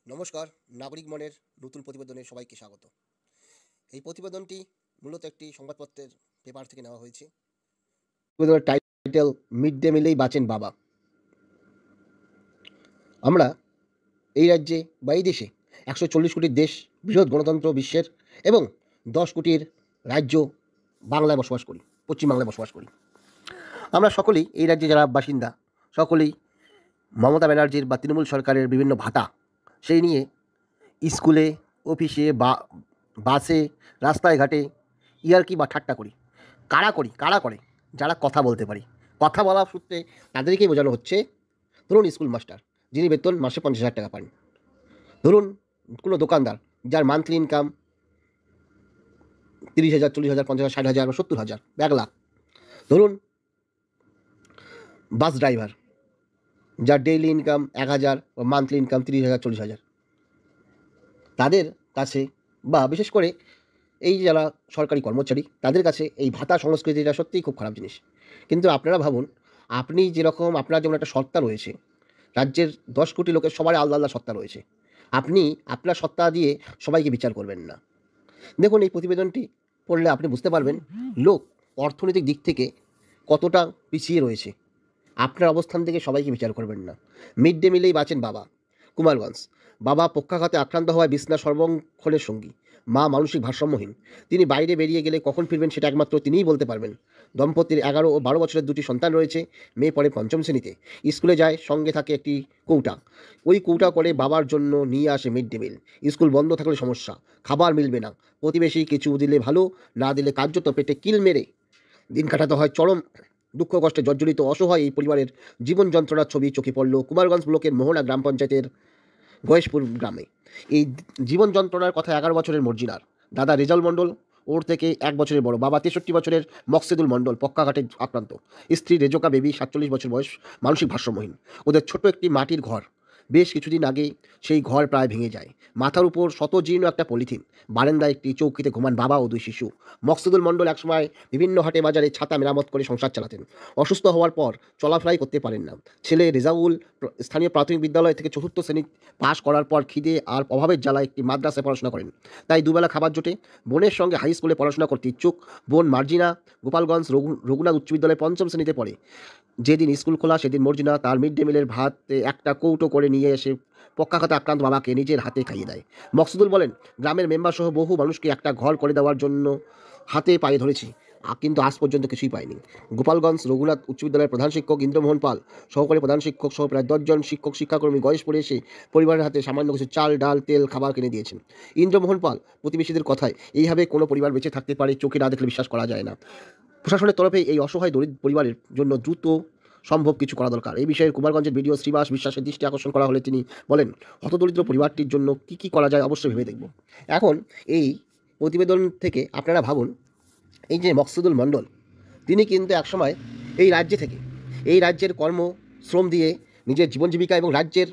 নমস্কার, নাগরিক মনের নতুন প্রতিবেদনে সবাইকে স্বাগত। এই প্রতিবেদনটি মূলত একটি সংবাদপত্রের পেপার থেকে নেওয়া হয়েছে। প্রতিবেদনের টাইটেল মিড ডে মিলেই বাঁচেন বাবা। আমরা এই রাজ্যে বা এই দেশে 140 কোটির দেশ, বৃহৎ গণতন্ত্র বিশ্বের, এবং 10 কোটির রাজ্য বাংলায় বসবাস করি, পশ্চিমবাংলায় বসবাস করি। আমরা সকলেই এই রাজ্যে যারা বাসিন্দা, সকলেই মমতা ব্যানার্জির বা তৃণমূল সরকারের বিভিন্ন ভাতা সেই নিয়ে স্কুলে, অফিসে, বাসে, রাস্তায় ঘাটে ইয়ার্কি বা ঠাট্টা করি। কারা করে? যারা কথা বলতে পারি। কথা বলা সূত্রে তাদেরকেই বোঝানো হচ্ছে। ধরুন স্কুল মাস্টার, যিনি বেতন মাসে 50,000 টাকা পান। ধরুন কোনো দোকানদার, যার মান্থলি ইনকাম 30,000, 40,000, 50,000, 60,000 বা 70,000, 1 লাখ। ধরুন বাস ড্রাইভার, যার ডেইলি ইনকাম 1,000 বা মান্থলি ইনকাম 30,000, 40,000। তাদের কাছে বা বিশেষ করে এই যারা সরকারি কর্মচারী, তাদের কাছে এই ভাতা সংস্কৃতিটা সত্যিই খুব খারাপ জিনিস। কিন্তু আপনারা ভাবুন, আপনি যেরকম আপনার যেমন একটা সত্তা রয়েছে, রাজ্যের 10 কোটি লোকের সবার আলাদা আলাদা সত্তা রয়েছে। আপনি আপনার সত্তা দিয়ে সবাইকে বিচার করবেন না। দেখুন, এই প্রতিবেদনটি পড়লে আপনি বুঝতে পারবেন লোক অর্থনৈতিক দিক থেকে কতটা পিছিয়ে রয়েছে। আপনার অবস্থান থেকে সবাইকে বিচার করবেন না। মিড ডে মিলেই বাঁচেন বাবা। কুমারগঞ্জ, বাবা পক্ষাঘাতে আক্রান্ত হওয়ায় বিছনা সর্বক্ষণের সঙ্গী, মা মানসিক ভারসাম্যহীন। তিনি বাইরে বেরিয়ে গেলে কখন ফিরবেন সেটা একমাত্র তিনিই বলতে পারবেন। দম্পতির 11 ও 12 বছরের 2টি সন্তান রয়েছে। মেয়ে পড়ে 5ম শ্রেণীতে। স্কুলে যায়, সঙ্গে থাকে একটি কৌটা। ওই কৌটা করে বাবার জন্য নিয়ে আসে মিড ডে মিল। স্কুল বন্ধ থাকলে সমস্যা, খাবার মিলবে না। প্রতিবেশী কিছু দিলে ভালো, না দিলে কার্যত পেটে কিল মেরে দিন কাটাতে হয়। চরম দুঃখ কষ্টে জর্জরিত অসহায় এই পরিবারের জীবন যন্ত্রণার ছবি চোখে পড়ল কুমারগঞ্জ ব্লকের মোহনা গ্রাম পঞ্চায়েতের গয়েশপুর গ্রামে। এই জীবন যন্ত্রণার কথা 11 বছরের মর্জিনার। দাদা রেজাউল মণ্ডল ওর থেকে 1 বছরের বড়। বাবা 63 বছরের মকসেদুল মণ্ডল পক্ষাঘাতে আক্রান্ত। স্ত্রী রেজোকা বেবি 47 বছর বয়স, মানসিক ভারসাম্যহীন। ওদের ছোট একটি মাটির ঘর। বেশ কিছুদিন আগে সেই ঘর প্রায় ভেঙে যায়। মাথার উপর শতজীর্ণ একটা পলিথিন। বারান্দায় একটি চৌকিতে ঘুমান বাবা ও 2 শিশু। মকসুদুল মণ্ডল একসময় বিভিন্ন হাটে বাজারে ছাতা মেরামত করে সংসার চালাতেন। অসুস্থ হওয়ার পর চলাফেরাই করতে পারেন না। ছেলে রেজাউল স্থানীয় প্রাথমিক বিদ্যালয় থেকে 4র্থ শ্রেণী পাশ করার পর খিদে আর অভাবের জ্বালায় একটি মাদ্রাসায় পড়াশোনা করেন। তাই দুবেলা খাবার জোটে। বোনের সঙ্গে হাই স্কুলে পড়াশোনা করতে ইচ্ছুক। বোন মার্জিনা গোপালগঞ্জ রঘুনাথ উচ্চ বিদ্যালয়ে 5ম শ্রেণীতে পড়ে। যেদিন স্কুল খোলা সেদিন মর্জিনা তার মিড ডে মিলের ভাতে একটা কৌটো করে নিয়ে এসে পক্ষাঘাতে আক্রান্ত বাবাকে নিজের হাতে খাইয়ে দেয়। মকসুদুল বলেন, গ্রামের মেম্বার সহ বহু মানুষকে একটা ঘর করে দেওয়ার জন্য হাতে পায়ে ধরেছি, কিন্তু আজ পর্যন্ত কিছুই পাইনি। গোপালগঞ্জ রঘুনাথ উচ্চ বিদ্যালয়ের প্রধান শিক্ষক ইন্দ্রমোহন পাল, সহকারী প্রধান শিক্ষক সহ প্রায় 10 জন শিক্ষক শিক্ষাকর্মী গয়েশপুরে এসে পরিবারের হাতে সামান্য কিছু চাল, ডাল, তেল, খাবার কিনে দিয়েছেন। ইন্দ্রমোহন পাল প্রতিবেশীদের কথায় এইভাবে কোনো পরিবার বেঁচে থাকতে পারে চোখে না দেখলে বিশ্বাস করা যায় না। প্রশাসনের তরফে এই অসহায় দরিদ্র পরিবারের জন্য দ্রুত সম্ভব কিছু করা দরকার। এই বিষয়ে কুমারগঞ্জের বিডিও শ্রীবাস বিশ্বাসের দৃষ্টি আকর্ষণ করা হলে তিনি বলেন, হতদরিদ্র পরিবারটির জন্য কী করা যায় অবশ্যই ভেবে দেখব। এখন এই প্রতিবেদন থেকে আপনারা ভাবুন, এই যে মকসুদুল মণ্ডল, তিনি কিন্তু একসময় এই রাজ্যে থেকে এই রাজ্যের কর্ম শ্রম দিয়ে নিজের জীবন জীবিকা এবং রাজ্যের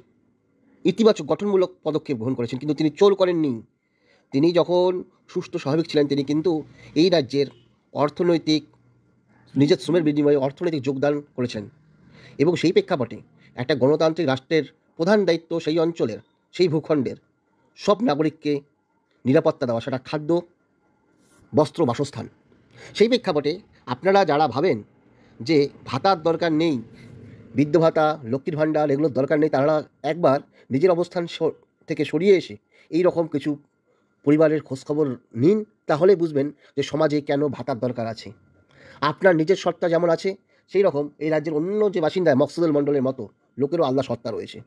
ইতিবাচক গঠনমূলক পদক্ষেপ গ্রহণ করেছেন, কিন্তু তিনি চোর করেননি। তিনি যখন সুস্থ স্বাভাবিক ছিলেন, তিনি কিন্তু এই রাজ্যের অর্থনৈতিক নিজের শ্রমের বিনিময়ে অর্থনৈতিক যোগদান করেছেন। এবং সেই প্রেক্ষাপটে একটা গণতান্ত্রিক রাষ্ট্রের প্রধান দায়িত্ব সেই অঞ্চলের, সেই ভূখণ্ডের সব নাগরিককে নিরাপত্তা দেওয়া, সেটা খাদ্য, বস্ত্র, বাসস্থান। সেই প্রেক্ষাপটে আপনারা যারা ভাবেন যে ভাতার দরকার নেই, বৃদ্ধ ভাতা, লক্ষ্মীর ভাণ্ডার এগুলোর দরকার নেই, তারা একবার নিজের অবস্থান থেকে সরিয়ে এসে এই রকম কিছু পরিবারের খোঁজখবর নিন, তাহলে বুঝবেন যে সমাজে কেন ভাতার দরকার আছে। আপনার নিজের সত্তা যেমন আছে, সেই রকম এই রাজ্যের অন্য যে বাসিন্দা মকসুদুল মণ্ডলের মতো লোকেরও আলাদা সত্তা রয়েছে,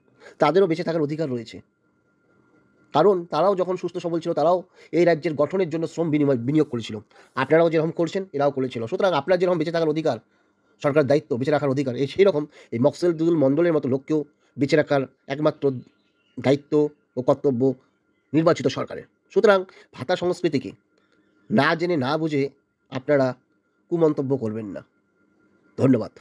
তাদেরও বেঁচে থাকার অধিকার রয়েছে। কারণ তারাও যখন সুস্থ সবল ছিল, তারাও এই রাজ্যের গঠনের জন্য শ্রম বিনিয়োগ করেছিল। আপনারাও যেরকম করছেন, এরাও করেছিল। সুতরাং আপনার যেরকম বেঁচে থাকার অধিকার, সরকার দায়িত্ব বেঁচে রাখার অধিকার, সেই রকম এই মকসুদুল মণ্ডলের মতো লোককেও বেঁচে রাখার একমাত্র দায়িত্ব ও কর্তব্য নির্বাচিত সরকারের। সুতরাং ভাতা সংস্কৃতিকে না জেনে না বুঝে আপনারা কুমন্তব্য করবেন না। ধন্যবাদ।